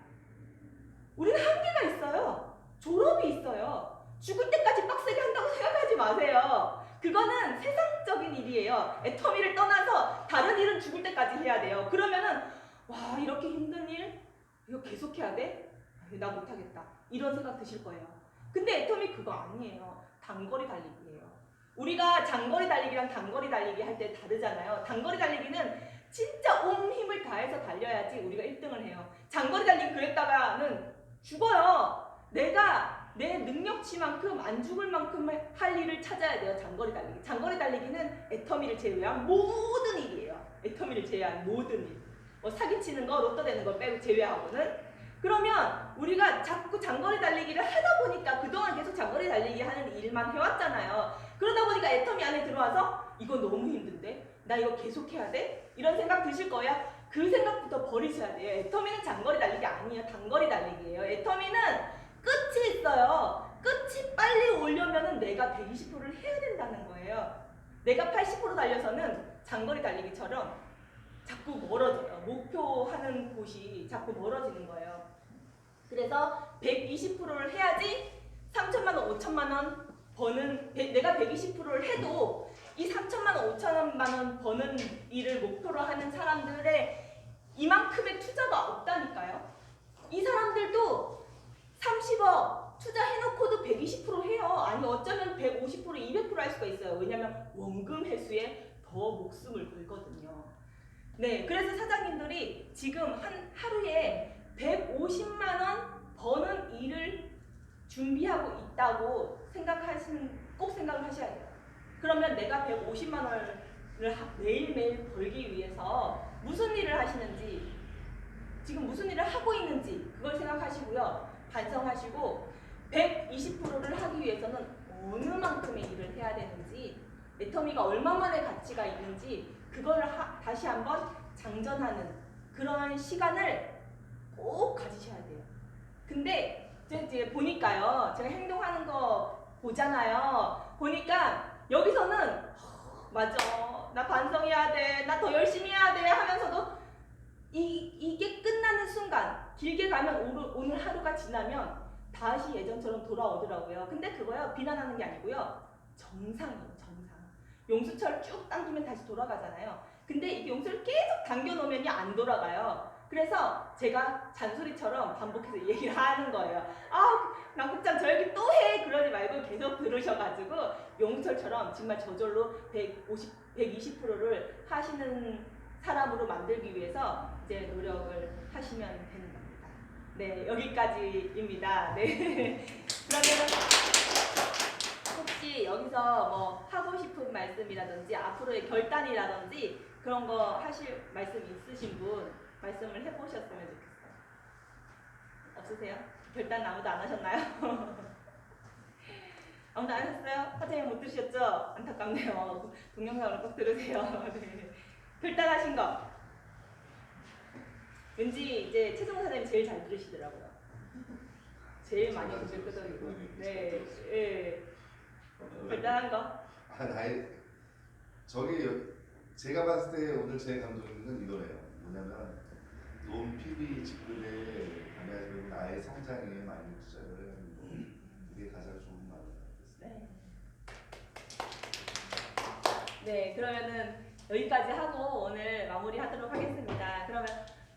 우리는 한계가 있어요. 졸업이 있어요. 죽을 때까지 빡세게 한다고 생각하지 마세요. 그거는 세상적인 일이에요. 애터미를 떠나서 다른 일은 죽을 때까지 해야 돼요. 그러면은 와 이렇게 힘든 일 이거 계속 해야 돼? 나 못하겠다. 이런 생각 드실 거예요. 근데 애터미 그거 아니에요. 단거리 달리기예요. 우리가 장거리 달리기랑 단거리 달리기 할 때 다르잖아요. 단거리 달리기는 진짜 온 힘을 다해서 달려야지 우리가 1등을 해요. 장거리 달리기 그랬다가는 죽어요. 내가 내 능력치만큼 안 죽을 만큼 할 일을 찾아야 돼요. 장거리 달리기. 장거리 달리기는 애터미를 제외한 모든 일이에요. 애터미를 제외한 모든 일. 뭐 사기치는 거, 로또 되는 거 빼고 제외하고는. 그러면 우리가 자꾸 장거리 달리기를 하다 보니까 그동안 계속 장거리 달리기 하는 일만 해왔잖아요. 그러다 보니까 애터미 안에 들어와서 이거 너무 힘든데? 나 이거 계속 해야 돼? 이런 생각 드실 거예요. 그 생각부터 버리셔야 돼요. 애터미는 장거리 달리기 아니에요. 단거리 달리기예요. 애터미는 끝이 있어요. 끝이 빨리 오려면 내가 120%를 해야 된다는 거예요. 내가 80% 달려서는 장거리 달리기처럼 자꾸 멀어져요. 목표하는 곳이 자꾸 멀어지는 거예요. 그래서 120%를 해야지 3천만 원, 5천만 원 버는 내가 120%를 해도 이 3천만 원, 5천만 원 버는 일을 목표로 하는 사람들의 이만큼의 투자가 없다니까요. 이 사람들도 30억 투자해놓고도 120% 해요. 아니 어쩌면 150%, 200%할 수가 있어요. 왜냐하면 원금 회수에 더 목숨을 걸거든요. 네, 그래서 사장님들이 지금 하루에 150만 원 버는 일을 준비하고 있다고 꼭 생각을 하셔야 돼요. 그러면 내가 150만 원을 매일매일 벌기 위해서 무슨 일을 하시는지, 지금 무슨 일을 하고 있는지 그걸 생각하시고요. 반성하시고 120%를 하기 위해서는 어느 만큼의 일을 해야 되는지, 애터미가 얼마만의 가치가 있는지 그걸 다시 한번 장전하는 그런 시간을 꼭 가지셔야 돼요. 근데 이제 보니까요. 제가 행동하는 거 보잖아요. 보니까 여기서는 맞아. 나 반성해야 돼. 나 더 열심히 해야 돼 하면서도 이게 끝나는 순간 길게 가면 오늘 하루가 지나면 다시 예전처럼 돌아오더라고요. 근데 그거요. 비난하는 게 아니고요. 정상이에요. 정상. 용수철 쭉 당기면 다시 돌아가잖아요. 근데 이게 용수를 계속 당겨놓으면 안 돌아가요. 그래서 제가 잔소리처럼 반복해서 얘기를 하는 거예요. 아, 남국장 저 얘기 또 해! 그러지 말고 계속 들으셔가지고 용수철처럼 정말 저절로 120%를 하시는 사람으로 만들기 위해서 이제 노력을 하시면 되는 겁니다. 네, 여기까지입니다. 네. 그러면 혹시 여기서 뭐 하고 싶은 말씀이라든지 앞으로의 결단이라든지 그런 거 하실 말씀 있으신 분 말씀을 해보셨으면 좋겠어요. 없으세요? 결단 아무도 안 하셨나요? 아무도 안 하셨어요? 사장님 못 들으셨죠? 안타깝네요. 동영상으로 꼭 들으세요. 네. 결단하신 거. 왠지 이제 최종호 사장님 제일 잘 들으시더라고요. 제일 많이 들었거든요. 네, 예. 결단한 거. 아, 나의 제가 봤을 때 오늘 제 감독은 이거예요. 뭐냐면 논 PB 직급에 가면 나의 성장에 많이 투자를 하는 거. 그게 가장 좋은 말인 것 같았어요. 네. 네, 그러면은 여기까지 하고 오늘 마무리하도록 하겠습니다. 그러면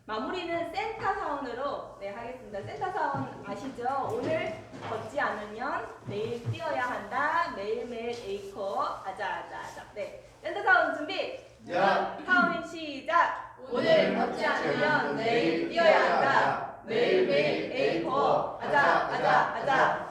마무리는 센터 사운으로 하겠습니다. 센터 사운 아시죠? 오늘 걷지 않으면 내일 뛰어야 한다. 매일매일 A코어 아자아자아자. 네, 센터 사운 준비. 야! 사운 시작. 오늘 걷지 않으면 내일 뛰어야 한다. 매일매일 A코어 아자아자아자.